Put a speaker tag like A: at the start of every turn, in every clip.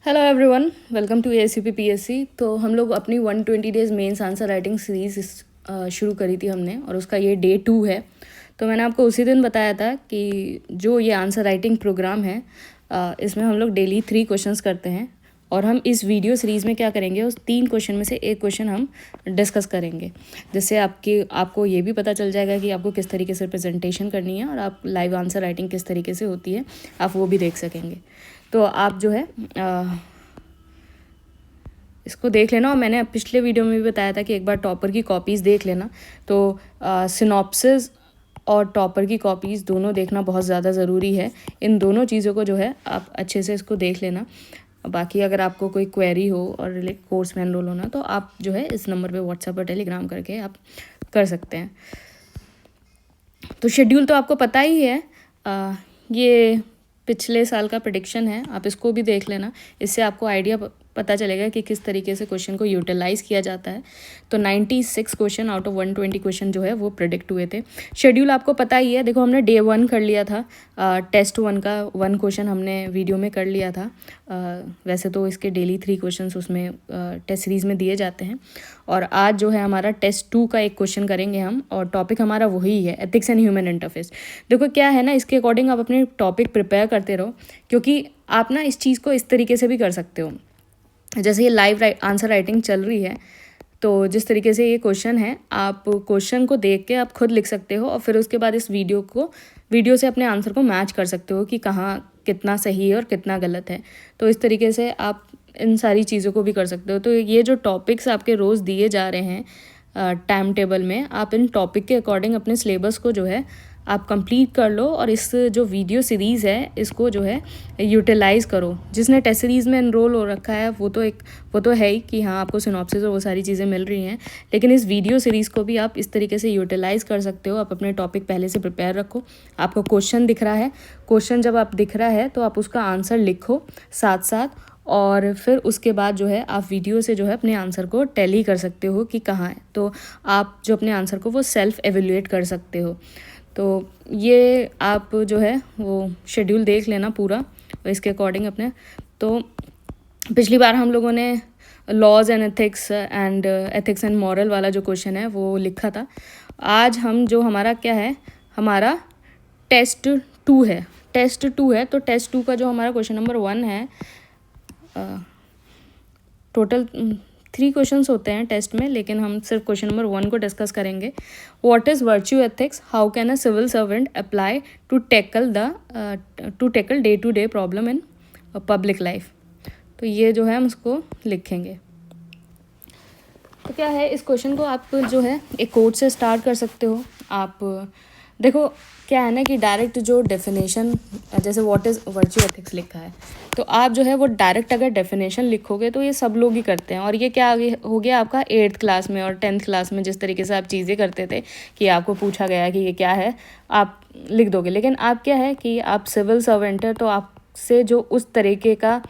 A: Hello everyone, welcome to ACP PSC. तो हम लोग अपनी 120 days mains answer writing series शुरू करी थी हमने, और उसका ये डे 2 है। तो मैंने आपको उसी दिन बताया था कि जो ये आंसर राइटिंग प्रोग्राम है, इसमें हम लोग डेली 3 क्वेश्चंस करते हैं। और हम इस वीडियो सीरीज़ में क्या करेंगे, उस 3 क्वेश्चन में से एक क्वेश्चन हम डिस्कस करेंगे, जिससे आपको ये भी पता चल जाएगा कि आपको किस तरीके से प्रेजेंटेशन करनी है और आप लाइव आंसर राइटिंग किस तरीके से होती है, आप वो भी देख सकेंगे। तो आप जो है इसको देख लेना। और मैंने पिछले वीडियो में भी बताया था कि एक बार टॉपर की कॉपीज़ देख लेना। तो सिनॉप्सिस और टॉपर की कॉपीज़ दोनों देखना बहुत ज़्यादा ज़रूरी है। इन दोनों चीज़ों को जो है आप अच्छे से इसको देख लेना। बाकी अगर आपको कोई क्वेरी हो और कोर्स में एनरोल होना, तो आप जो है इस नंबर पे व्हाट्सएप और टेलीग्राम करके आप कर सकते हैं। तो शेड्यूल तो आपको पता ही है। ये पिछले साल का प्रेडिक्शन है, आप इसको भी देख लेना। इससे आपको आइडिया पता चलेगा कि किस तरीके से क्वेश्चन को यूटिलाइज़ किया जाता है। तो 96 क्वेश्चन आउट ऑफ 120 क्वेश्चन जो है वो प्रेडिक्ट हुए थे। शेड्यूल आपको पता ही है। देखो, हमने डे 1 कर लिया था, टेस्ट 1 का 1 क्वेश्चन हमने वीडियो में कर लिया था। वैसे तो इसके डेली 3 क्वेश्चन उसमें टेस्ट सीरीज़ में दिए जाते हैं। और आज जो है हमारा टेस्ट 2 का एक क्वेश्चन करेंगे हम, और टॉपिक हमारा वही है, एथिक्स एंड ह्यूमन इंटरफेस। देखो क्या है ना, इसके अकॉर्डिंग आप अपने टॉपिक प्रिपेयर करते रहो, क्योंकि आप ना इस चीज़ को इस तरीके से भी कर सकते हो। जैसे ये लाइव आंसर राइटिंग चल रही है, तो जिस तरीके से ये क्वेश्चन है, आप क्वेश्चन को देख के आप खुद लिख सकते हो, और फिर उसके बाद इस वीडियो से अपने आंसर को मैच कर सकते हो कि कहाँ कितना सही है और कितना गलत है। तो इस तरीके से आप इन सारी चीज़ों को भी कर सकते हो। तो ये जो टॉपिक्स आपके रोज़ दिए जा रहे हैं टाइम टेबल में, आप इन टॉपिक के अकॉर्डिंग अपने सिलेबस को जो है आप कंप्लीट कर लो, और इस जो वीडियो सीरीज़ है इसको जो है यूटिलाइज़ करो। जिसने टेस्ट सीरीज़ में एनरोल हो रखा है वो तो है ही कि हाँ, आपको सिनॉप्सिस और वो सारी चीज़ें मिल रही हैं, लेकिन इस वीडियो सीरीज़ को भी आप इस तरीके से यूटिलाइज़ कर सकते हो। आप अपने टॉपिक पहले से प्रिपेयर रखो। आपको क्वेश्चन दिख रहा है, क्वेश्चन जब आप दिख रहा है तो आप उसका आंसर लिखो साथ साथ, और फिर उसके बाद जो है आप वीडियो से जो है अपने आंसर को टैली कर सकते हो कि कहाँ है। तो आप जो अपने आंसर को वो सेल्फ एवेल्यूएट कर सकते हो। तो ये आप जो है वो शेड्यूल देख लेना पूरा, इसके अकॉर्डिंग अपने। तो पिछली बार हम लोगों ने laws and ethics and moral वाला जो क्वेश्चन है वो लिखा था। आज हम जो हमारा क्या है, हमारा टेस्ट 2 है। तो टेस्ट 2 का जो हमारा क्वेश्चन नंबर 1 है, टोटल 3 क्वेश्चंस होते हैं टेस्ट में, लेकिन हम सिर्फ क्वेश्चन नंबर 1 को डिस्कस करेंगे। What is virtue ethics, how can a civil servant apply to tackle day to day problem in public life. तो ये जो है हम उसको लिखेंगे। तो क्या है, इस क्वेश्चन को आप जो है एक कोट से स्टार्ट कर सकते हो। आप देखो क्या है ना कि डायरेक्ट जो डेफिनेशन, जैसे व्हाट इज़ वर्च्यू एथिक्स लिखा है, तो आप जो है वो डायरेक्ट अगर डेफिनेशन लिखोगे तो ये सब लोग ही करते हैं। और ये क्या हो गया आपका 8th क्लास में और 10th क्लास में जिस तरीके से आप चीज़ें करते थे कि आपको पूछा गया कि ये क्या है, आप लिख दोगे। लेकिन आप क्या है कि आप सिविल सर्वेंट है, तो आपसे जो उस तरीके का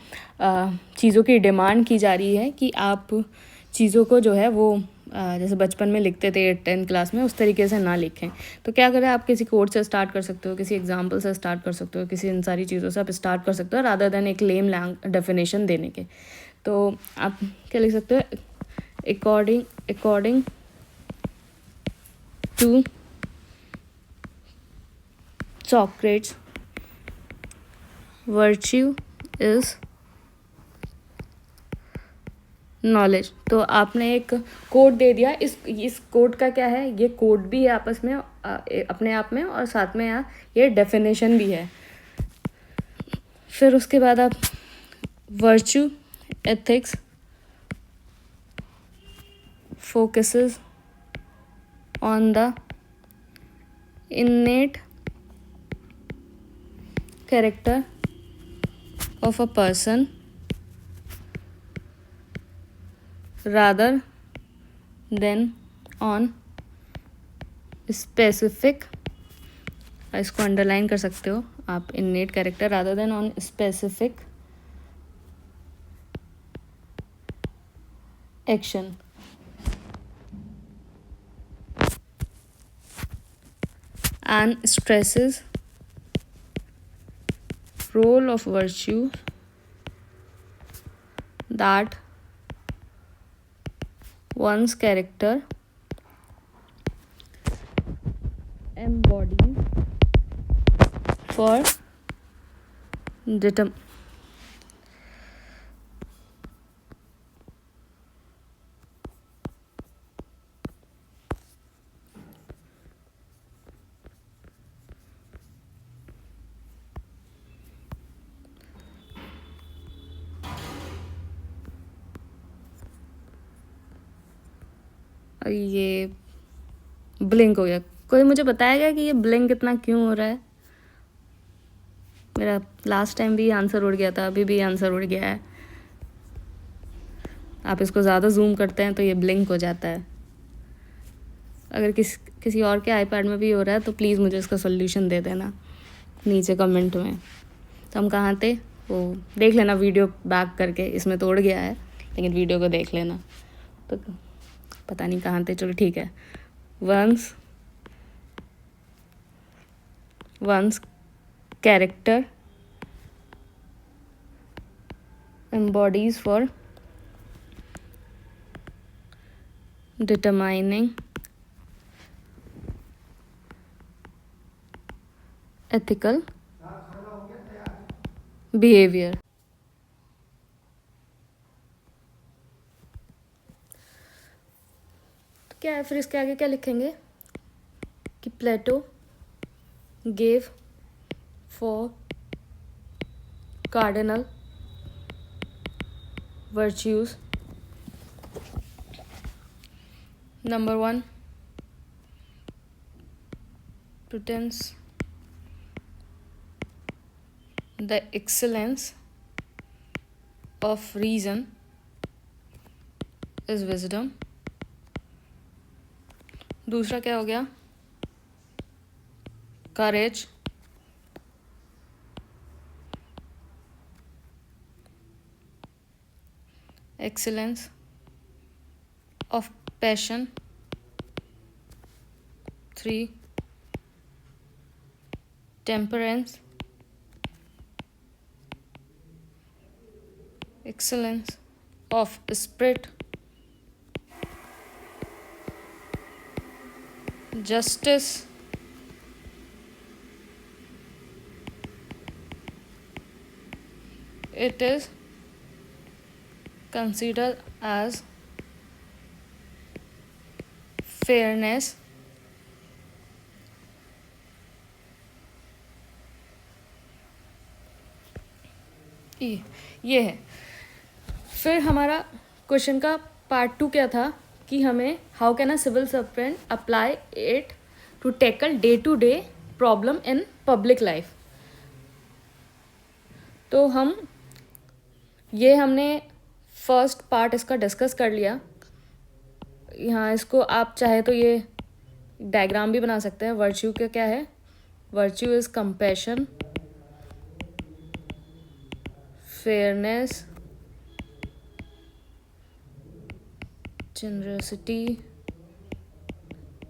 A: चीज़ों की डिमांड की जा रही है कि आप चीज़ों को जो है वो जैसे बचपन में लिखते थे 8th क्लास में, उस तरीके से ना लिखें। तो क्या करें, आप किसी कोड से स्टार्ट कर सकते हो, किसी एग्जाम्पल से स्टार्ट कर सकते हो, किसी इन सारी चीज़ों से आप स्टार्ट कर सकते हो, रादर देन एक लेम डेफिनेशन देने के। तो आप क्या लिख सकते हो, according to Socrates virtue is knowledge. तो आपने एक कोड दे दिया। इस कोड का क्या है, ये कोड भी है आपस में अपने आप में, और साथ में ये डेफिनेशन भी है। फिर उसके बाद आप virtue ethics focuses on the innate character of a person rather than on specific, इसको अंडरलाइन कर सकते हो आप, innate character rather than on specific action, and stresses role of virtue that one's character embodies for determ ये blink हो गया। कोई मुझे बताएगा कि ये ब्लिंक इतना क्यों हो रहा है? मेरा लास्ट टाइम भी आंसर उड़ गया था, अभी भी आंसर उड़ गया है। आप इसको ज़्यादा जूम करते हैं तो ये ब्लिंक हो जाता है। अगर किसी और के आईपैड में भी हो रहा है तो प्लीज़ मुझे इसका सोल्यूशन दे देना नीचे कमेंट में। तो हम कहाँ थे? वो देख लेना वीडियो बैक करके, इसमें तो उड़ गया है लेकिन वीडियो को देख लेना। तो पता नहीं कहाँ थे, चलो ठीक है। Once character embodies for determining ethical behavior। तो क्या है फिर इसके आगे क्या लिखेंगे कि प्लेटो gave 4 cardinal virtues। Number 1, prudence, the excellence of reason is wisdom। दूसरा क्या हो गया? courage, excellence of passion। 3, temperance, excellence of spirit। justice, it is considered as fairness। ये है। फिर हमारा क्वेश्चन का पार्ट 2 क्या था कि हमें how can a civil servant apply it to tackle day to day problem in public life. तो हमने फर्स्ट पार्ट इसका डिस्कस कर लिया। यहाँ इसको आप चाहे तो ये डायग्राम भी बना सकते हैं। वर्च्यू का क्या है? Virtue is compassion, fairness, generosity,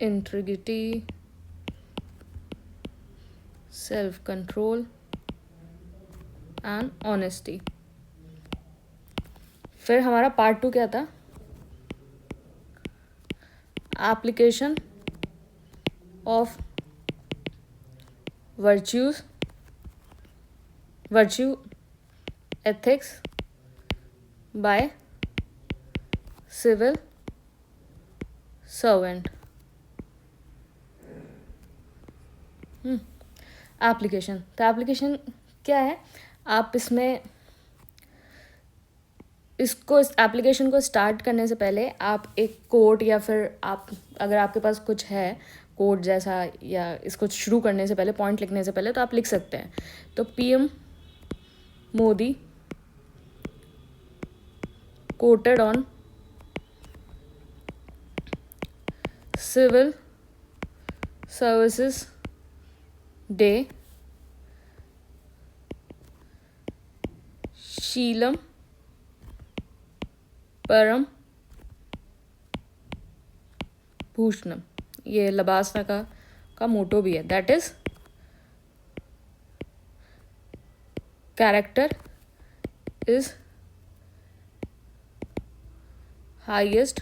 A: integrity, self control and honesty। फिर हमारा पार्ट 2 क्या था? Application of virtue ethics by civil servant. Application, तो एप्लीकेशन क्या है? आप इस एप्लीकेशन को स्टार्ट करने से पहले आप एक कोट या फिर आप अगर आपके पास कुछ है कोट जैसा या इसको शुरू करने से पहले पॉइंट लिखने से पहले तो आप लिख सकते हैं। तो PM Modi quoted on civil services day शीलम परम भूषणम। ये लबासना का मोटो भी है। That is character is highest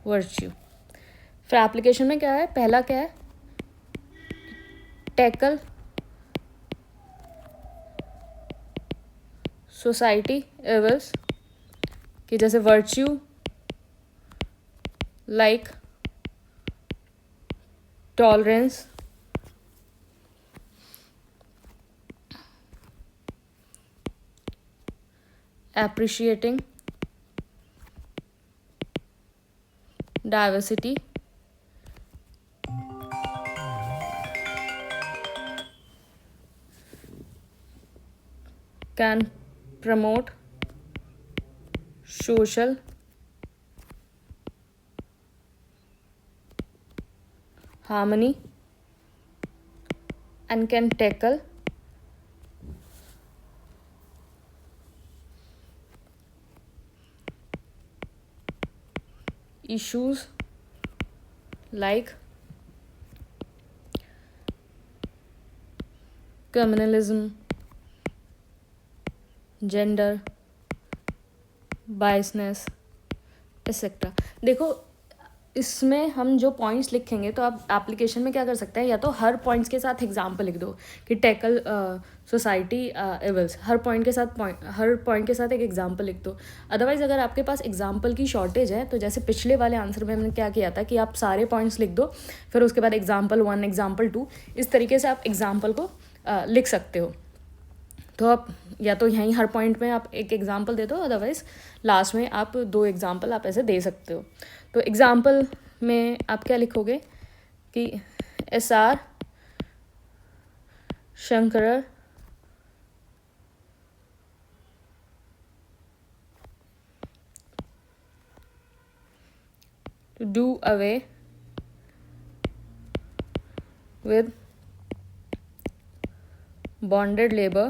A: virtue. फिर एप्लीकेशन में क्या है, पहला क्या है, टैकल सोसाइटी एवल्स, कि जैसे virtue like tolerance, appreciating diversity, can promote social harmony, and can tackle issues like criminalism, gender biasness etcetera. देखो इसमें हम जो पॉइंट्स लिखेंगे तो आप एप्लीकेशन में क्या कर सकते हैं, या तो हर पॉइंट्स के साथ एग्जांपल लिख दो कि टैकल सोसाइटी एवल्स, हर पॉइंट के साथ एक एग्जांपल लिख दो। अदरवाइज़ अगर आपके पास एग्जांपल की शॉर्टेज है तो जैसे पिछले वाले आंसर में हमने क्या किया था कि आप सारे पॉइंट्स लिख दो, फिर उसके बाद एग्जाम्पल 1 एग्जाम्पल 2, इस तरीके से आप एग्जाम्पल को लिख सकते हो। तो आप या तो यहीं हर पॉइंट में आप एक एग्जांपल दे दो, अदरवाइज़ लास्ट में आप 2 एग्जांपल आप ऐसे दे सकते हो। तो एग्जांपल में आप क्या लिखोगे कि SR Shankar to do away with bonded labor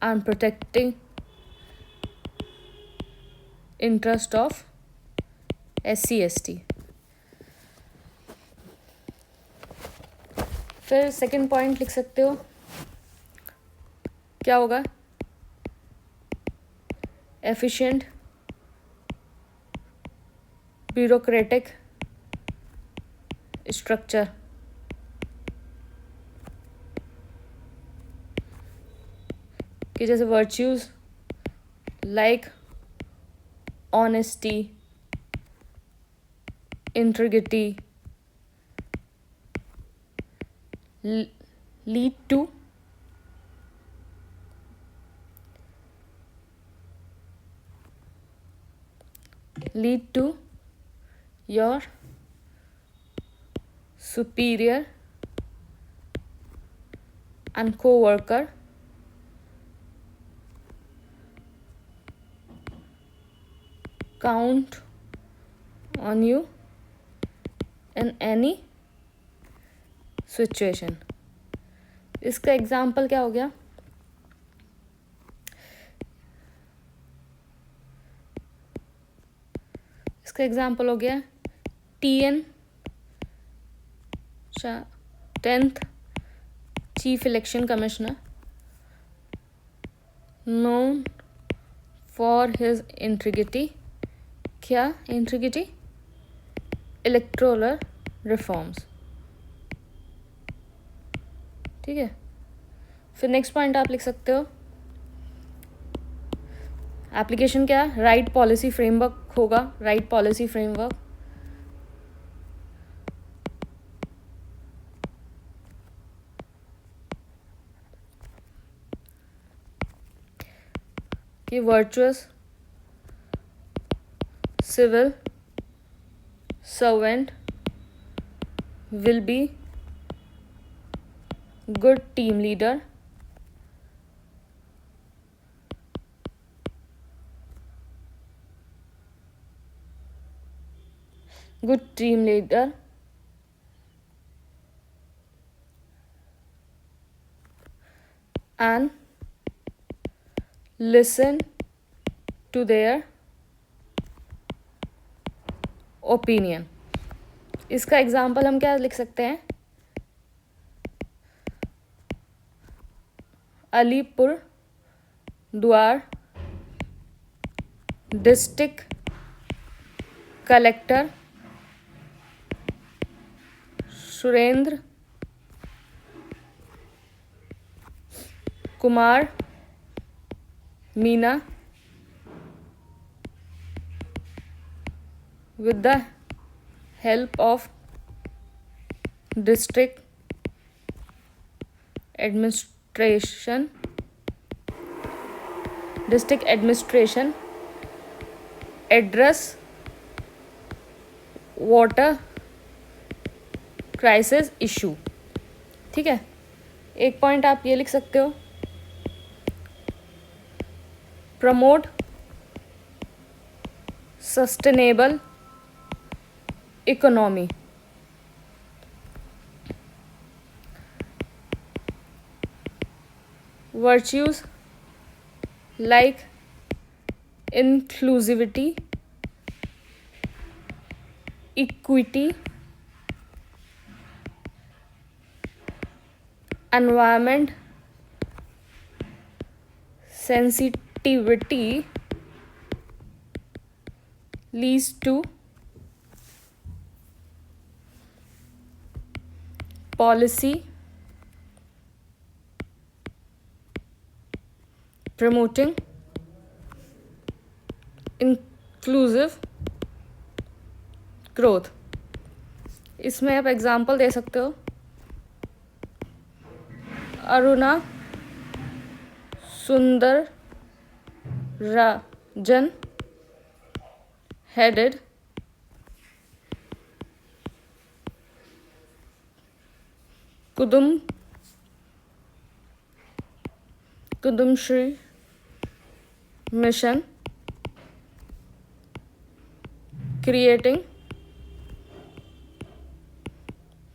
A: and protecting interest of SC/ST। फिर सेकंड पॉइंट लिख सकते हो, क्या होगा, एफिशिएंट ब्यूरोक्रेटिक स्ट्रक्चर, कि जैसे virtues like honesty, integrity lead to your superior and co-worker count on you in any situation. इसका example क्या हो गया, इसका एग्जाम्पल हो गया TN 10th chief election commissioner known for his integrity, क्या इंटीग्रिटी, इलेक्टोरल रिफॉर्म्स। ठीक है, फिर नेक्स्ट पॉइंट आप लिख सकते हो, एप्लीकेशन क्या, राइट पॉलिसी फ्रेमवर्क होगा, राइट पॉलिसी फ्रेमवर्क, कि virtuous civil servant will be good team leader, and listen to their opinion। इसका एग्जाम्पल हम क्या लिख सकते हैं, अलीपुर द्वार, district collector Surendra Kumar Meena, with the help of district administration address water crisis issue। ठीक है, एक पॉइंट आप ये लिख सकते हो, promote sustainable economy. virtues like inclusivity, equity, environment sensitivity leads to policy promoting inclusive growth। इसमें आप एग्जाम्पल दे सकते हो, अरुणा सुंदर राजन headed Kudumshri mission creating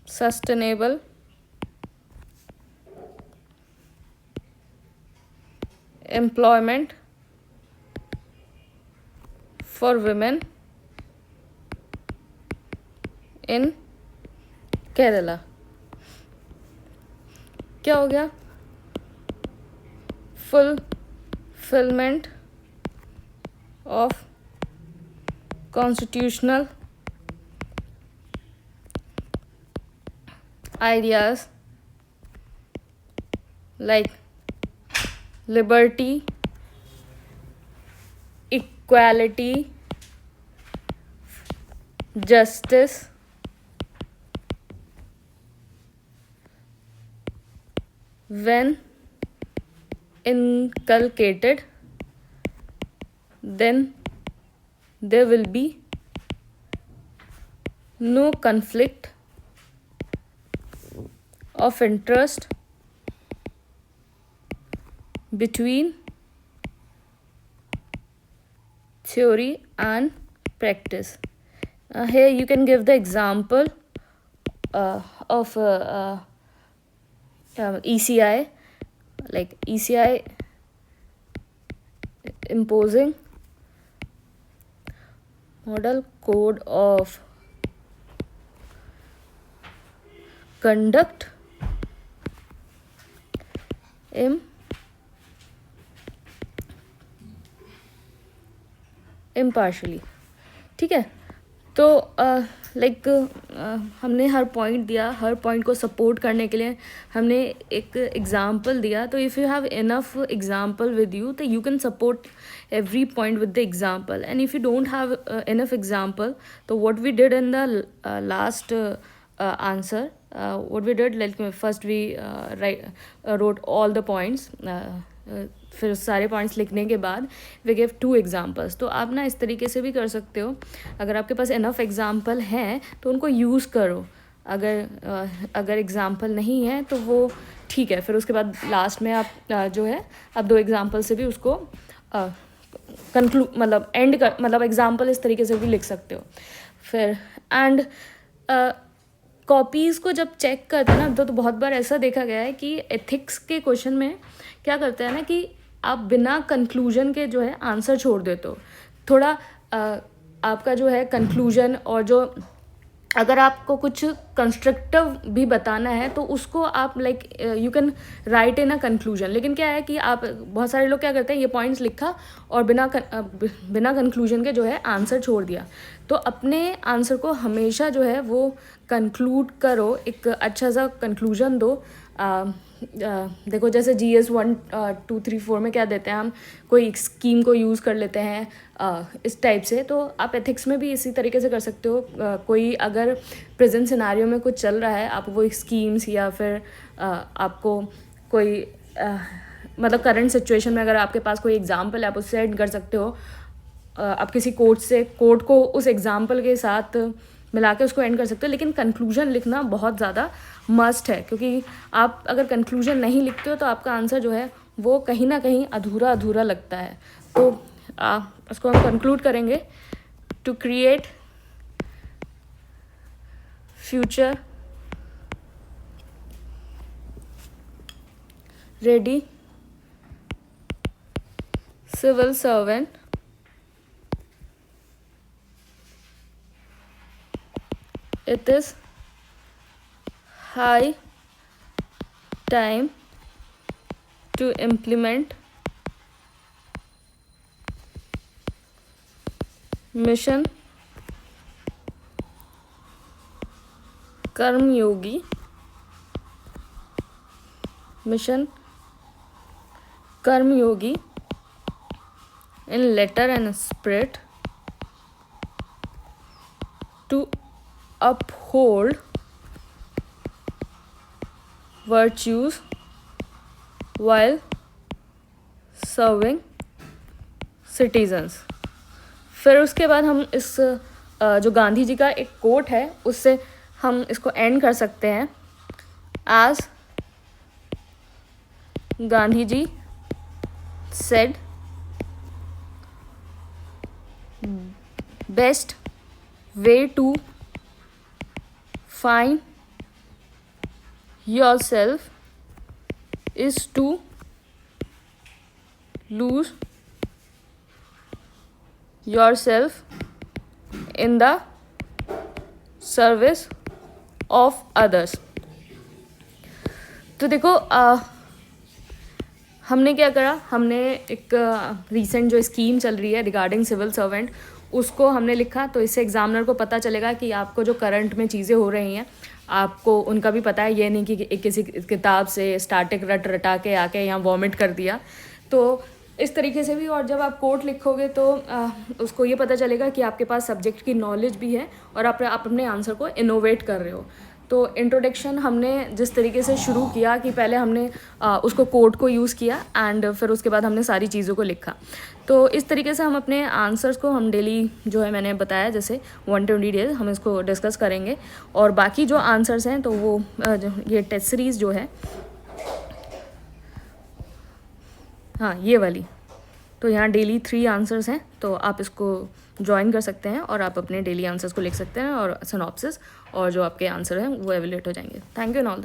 A: sustainable employment for women in Kerala. क्या हो गया, fulfillment of constitutional ideas like liberty, equality, justice, when inculcated, then there will be no conflict of interest between theory and practice। Here you can give the example of ECI, like ECI imposing model code of conduct impartially। ठीक है, तो like हमने हर point दिया, हर point को support करने के लिए हमने एक एग्जांपल दिया। तो if you have enough example with you तो you can support every point with the example, and if you don't have enough example, so what we did in the last answer, what we did, like first we wrote all the points, फिर सारे points लिखने के बाद we give 2 examples. तो आप ना इस तरीके से भी कर सकते हो, अगर आपके पास इनफ एग्जाम्पल हैं तो उनको यूज़ करो, अगर एग्जाम्पल नहीं है तो वो ठीक है, फिर उसके बाद लास्ट में आप जो है आप 2 एग्जाम्पल से भी उसको मतलब एंड कर, मतलब एग्जाम्पल इस तरीके से भी लिख सकते हो। फिर एंड कॉपीज़ को जब चेक करते हैं ना तो बहुत बार ऐसा देखा गया है कि एथिक्स के क्वेश्चन में क्या करते हैं ना कि आप बिना कंक्लूजन के जो है आंसर छोड़ देते हो। थोड़ा आपका जो है कंक्लूजन और जो अगर आपको कुछ कंस्ट्रक्टिव भी बताना है तो उसको आप like you can write in a conclusion. लेकिन क्या है कि आप बहुत सारे लोग क्या करते हैं, ये पॉइंट्स लिखा और बिना कंक्लूजन के जो है आंसर छोड़ दिया। तो अपने आंसर को हमेशा जो है वो कंक्लूड करो, एक अच्छा सा कंक्लूजन दो। देखो जैसे GS 1 2 3 4 में क्या देते हैं, हम कोई स्कीम को यूज़ कर लेते हैं इस टाइप से। तो आप एथिक्स में भी इसी तरीके से कर सकते हो। कोई अगर प्रेजेंट सिनारियो में कुछ चल रहा है, आप वो स्कीम्स या फिर आपको कोई मतलब करंट सिचुएशन में अगर आपके पास कोई एग्जाम्पल है, आप उससे ऐड कर सकते हो। आप किसी कोट को उस एग्जाम्पल के साथ मिला के उसको एंड कर सकते हो। लेकिन कंक्लूजन लिखना बहुत ज़्यादा मस्ट है, क्योंकि आप अगर कंक्लूजन नहीं लिखते हो तो आपका आंसर जो है वो कहीं ना कहीं अधूरा अधूरा लगता है। तो उसको हम कंक्लूड करेंगे, to create future ready civil servant, it is high time to implement mission Karmayogi, mission Karmayogi in letter and spirit, to uphold virtues while serving citizens। फिर उसके बाद हम इस जो गांधी जी का एक कोट है उससे हम इसको एंड कर सकते हैं। आज Gandhi ji said, best way to find yourself is to lose yourself in the service of others। तो देखो हमने क्या करा, हमने एक रीसेंट जो स्कीम चल रही है रिगार्डिंग सिविल सर्वेंट उसको हमने लिखा। तो इससे एग्जामिनर को पता चलेगा कि आपको जो करंट में चीज़ें हो रही हैं आपको उनका भी पता है। ये नहीं कि किसी किताब से स्टैटिक रटा के आके यहाँ वॉमिट कर दिया। तो इस तरीके से भी, और जब आप कोट लिखोगे तो उसको ये पता चलेगा कि आपके पास सब्जेक्ट की नॉलेज भी है और आप अपने आंसर को इनोवेट कर रहे हो। तो इंट्रोडक्शन हमने जिस तरीके से शुरू किया कि पहले हमने उसको कोट को यूज़ किया एंड फिर उसके बाद हमने सारी चीज़ों को लिखा। तो इस तरीके से हम अपने आंसर्स को हम डेली जो है मैंने बताया जैसे 120 डेज हम इसको डिस्कस करेंगे। और बाकी जो आंसर्स हैं तो वो ये टेस्ट सीरीज़ जो है, हाँ ये वाली, तो यहाँ डेली 3 आंसर्स हैं। तो आप इसको ज्वाइन कर सकते हैं और आप अपने डेली आंसर्स को लिख सकते हैं और सिनॉप्सिस और जो आपके आंसर हैं वो एवेल्यूएट हो जाएंगे। Thank you and all the